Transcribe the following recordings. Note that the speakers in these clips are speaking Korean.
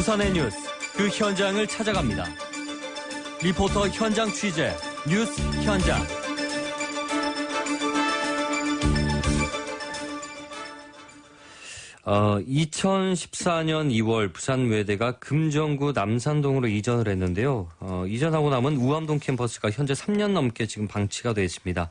부산의 뉴스, 그 현장을 찾아갑니다. 리포터 현장 취재, 뉴스 현장. 어, 2014년 2월 부산외대가 금정구 남산동으로 이전을 했는데요. 이전하고 남은 우암동 캠퍼스가 현재 3년 넘게 지금 방치가 되어 있습니다.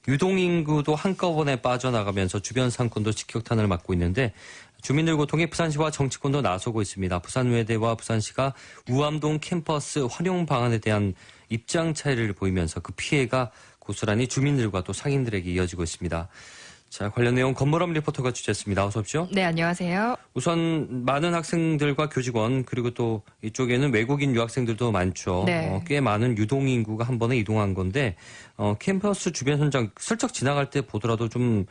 유동인구도 한꺼번에 빠져나가면서 주변 상권도 직격탄을 맞고 있는데 주민들 고통에 부산시와 정치권도 나서고 있습니다. 부산외대와 부산시가 우암동 캠퍼스 활용 방안에 대한 입장 차이를 보이면서 그 피해가 고스란히 주민들과 또 상인들에게 이어지고 있습니다. 자, 관련 내용 권모람 리포터가 취재했습니다. 어서 오십시오. 네, 안녕하세요. 우선 많은 학생들과 교직원 그리고 또 이쪽에는 외국인 유학생들도 많죠. 네. 꽤 많은 유동인구가 한 번에 이동한 건데 캠퍼스 주변 현장 슬쩍 지나갈 때 보더라도 좀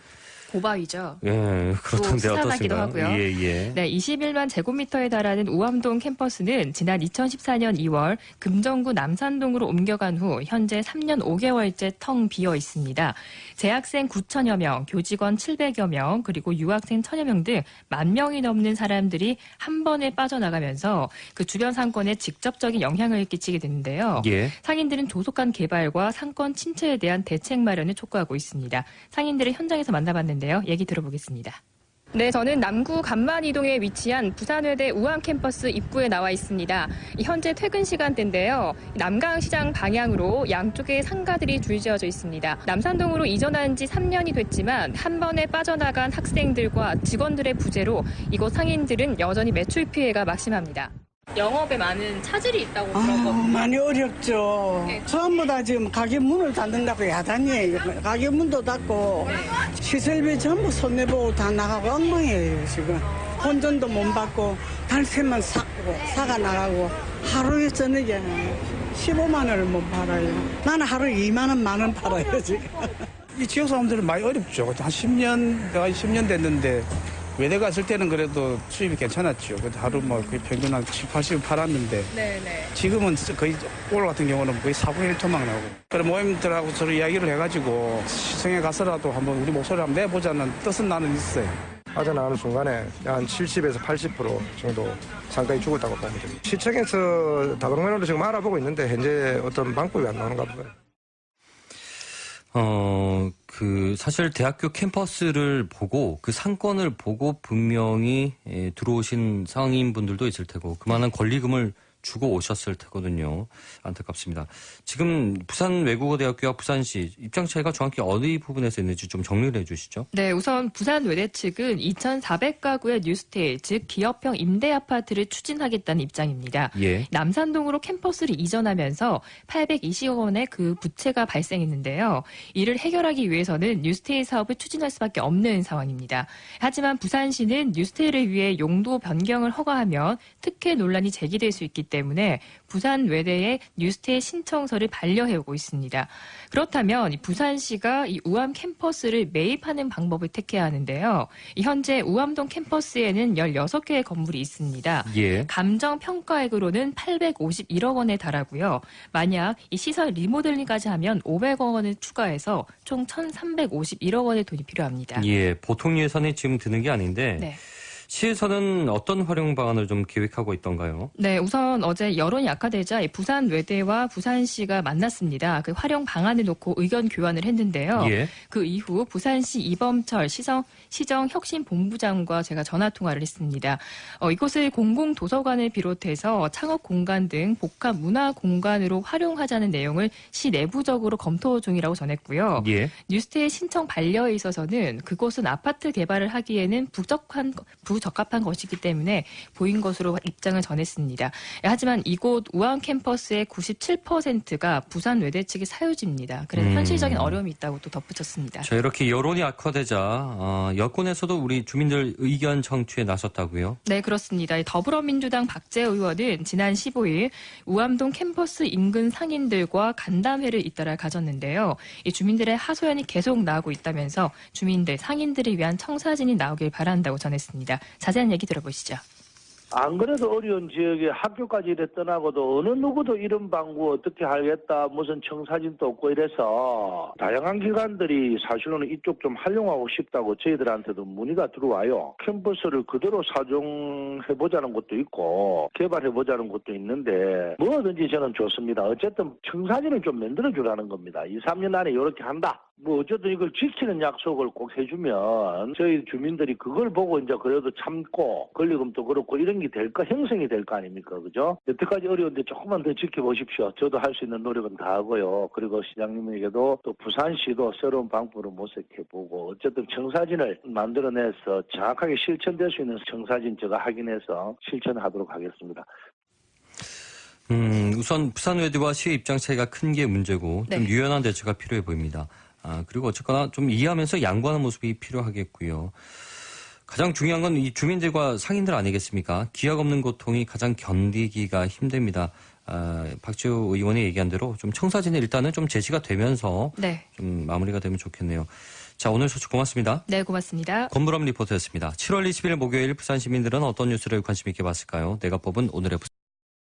고바위죠. 예, 그렇던데 수상하기도 어떻습니까? 하고요. 예, 예. 네, 21만 제곱미터에 달하는 우암동 캠퍼스는 지난 2014년 2월 금정구 남산동으로 옮겨간 후 현재 3년 5개월째 텅 비어 있습니다. 재학생 9천여 명, 교직원 700여 명, 그리고 유학생 1,000여 명 등 10,000명이 넘는 사람들이 한 번에 빠져나가면서 그 주변 상권에 직접적인 영향을 끼치게 되는데요. 예. 상인들은 조속한 개발과 상권 침체에 대한 대책 마련을 촉구하고 있습니다. 상인들을 현장에서 만나봤는데 얘기 들어보겠습니다. 네, 저는 남구 간만이동에 위치한 부산외대 우암 캠퍼스 입구에 나와 있습니다. 현재 퇴근 시간대인데요. 남강시장 방향으로 양쪽에 상가들이 줄지어져 있습니다. 남산동으로 이전한 지 3년이 됐지만 한 번에 빠져나간 학생들과 직원들의 부재로 이곳 상인들은 여전히 매출 피해가 막심합니다. 영업에 많은 차질이 있다고 들었거든요. 많이 어렵죠. 네. 전부 다 지금 가게 문을 닫는다고 야단이에요. 가게 문도 닫고 시설비 전부 손해보고 다 나가고 엉망이에요 지금. 혼전도 못 받고 달새만 사가 나가고 하루에 저녁에 15만 원을 못 팔아요. 나는 하루에 2만 원, 만 원 팔아요 지금. 이 지역 사람들은 많이 어렵죠. 한 10년 됐는데 외대 갔을 때는 그래도 수입이 괜찮았죠. 하루 거의 평균 한 7, 80을 팔았는데 네네. 지금은 거의 오늘 같은 경우는 거의 4분의 1 토막 나오고. 그래 모임들하고 서로 이야기를 해가지고 시청에 가서라도 한번 우리 목소리를 한번 내보자는 뜻은 나는 있어요. 빠져나가는 순간에 한 70에서 80% 정도 상가에 죽었다고 보면 됩니다. 시청에서 다방면으로 지금 알아보고 있는데 현재 어떤 방법이 안 나오는가 봐요. 사실 대학교 캠퍼스를 보고 그 상권을 보고 분명히 들어오신 상인분들도 있을 테고 그만한 권리금을 주고 오셨을 테거든요. 안타깝습니다. 지금 부산외국어대학교와 부산시 입장 차이가 정확히 어느 부분에서 있는지 좀 정리를 해 주시죠. 네, 우선 부산외대 측은 2,400가구의 뉴스테일, 즉 기업형 임대아파트를 추진하겠다는 입장입니다. 예. 남산동으로 캠퍼스를 이전하면서 820억 원의 그 부채가 발생했는데요. 이를 해결하기 위해서는 뉴스테일 사업을 추진할 수밖에 없는 상황입니다. 하지만 부산시는 뉴스테일을 위해 용도 변경을 허가하면 특혜 논란이 제기될 수 있기 때문에 부산외대에 뉴스테일 신청서를 반려해오고 있습니다. 그렇다면 부산시가 이 우암 캠퍼스를 매입하는 방법을 택해야 하는데요. 현재 우암동 캠퍼스에는 16개의 건물이 있습니다. 예. 감정평가액으로는 851억 원에 달하고요. 만약 이 시설 리모델링까지 하면 500억 원을 추가해서 총 1,351억 원의 돈이 필요합니다. 예, 보통 예산이 지금 드는 게 아닌데 네. 시에서는 어떤 활용 방안을 좀 계획하고 있던가요? 네, 우선 어제 여론이 악화되자 부산외대와 부산시가 만났습니다. 그 활용 방안을 놓고 의견 교환을 했는데요. 예. 그 이후 부산시 이범철 시정혁신본부장과 제가 전화 통화를 했습니다. 이곳을 공공도서관을 비롯해서 창업 공간 등 복합 문화 공간으로 활용하자는 내용을 시 내부적으로 검토 중이라고 전했고요. 예. 뉴스테일 신청 반려에 있어서는 그곳은 아파트 개발을 하기에는 부적합한 것이기 때문에 보인 것으로 입장을 전했습니다. 하지만 이곳 우암 캠퍼스의 97%가 부산 외대 측의 사유지입니다. 그래서 현실적인 어려움이 있다고 또 덧붙였습니다. 자, 이렇게 여론이 악화되자 여권에서도 우리 주민들 의견 청취에 나섰다고요? 네, 그렇습니다. 더불어민주당 박재 의원은 지난 15일 우암동 캠퍼스 인근 상인들과 간담회를 잇따라 가졌는데요. 이 주민들의 하소연이 계속 나오고 있다면서 주민들, 상인들을 위한 청사진이 나오길 바란다고 전했습니다. 자세한 얘기 들어보시죠. 안 그래도 어려운 지역에 학교까지 이래 떠나고도 어느 누구도 이런 방구 어떻게 하겠다 무슨 청사진도 없고 이래서 다양한 기관들이 사실로는 이쪽 좀 활용하고 싶다고 저희들한테도 문의가 들어와요. 캠퍼스를 그대로 사용해보자는 것도 있고 개발해보자는 것도 있는데 뭐든지 저는 좋습니다. 어쨌든 청사진을 좀 만들어주라는 겁니다. 2, 3년 안에 이렇게 한다. 뭐 어쨌든 이걸 지키는 약속을 꼭 해주면 저희 주민들이 그걸 보고 이제 그래도 참고 권리금도 그렇고 이런 게 형성이 될 거 아닙니까, 그죠? 여태까지 어려운데 조금만 더 지켜보십시오. 저도 할 수 있는 노력은 다 하고요. 그리고 시장님에게도 또 부산시도 새로운 방법으로 모색해보고 어쨌든 청사진을 만들어내서 정확하게 실천될 수 있는 청사진 제가 확인해서 실천하도록 하겠습니다. 우선 부산외대와 시의 입장 차이가 큰 게 문제고 좀 네. 유연한 대처가 필요해 보입니다. 그리고 어쨌거나 좀 이해하면서 양보하는 모습이 필요하겠고요. 가장 중요한 건 이 주민들과 상인들 아니겠습니까? 기약 없는 고통이 가장 견디기가 힘듭니다. 박지호 의원이 얘기한 대로 좀 청사진에 일단은 좀 제시가 되면서 네. 좀 마무리가 되면 좋겠네요. 자, 오늘 소식 고맙습니다. 네, 고맙습니다. 권부람 리포터였습니다. 7월 20일 목요일 부산 시민들은 어떤 뉴스를 관심 있게 봤을까요? 내가 뽑은 오늘의 부산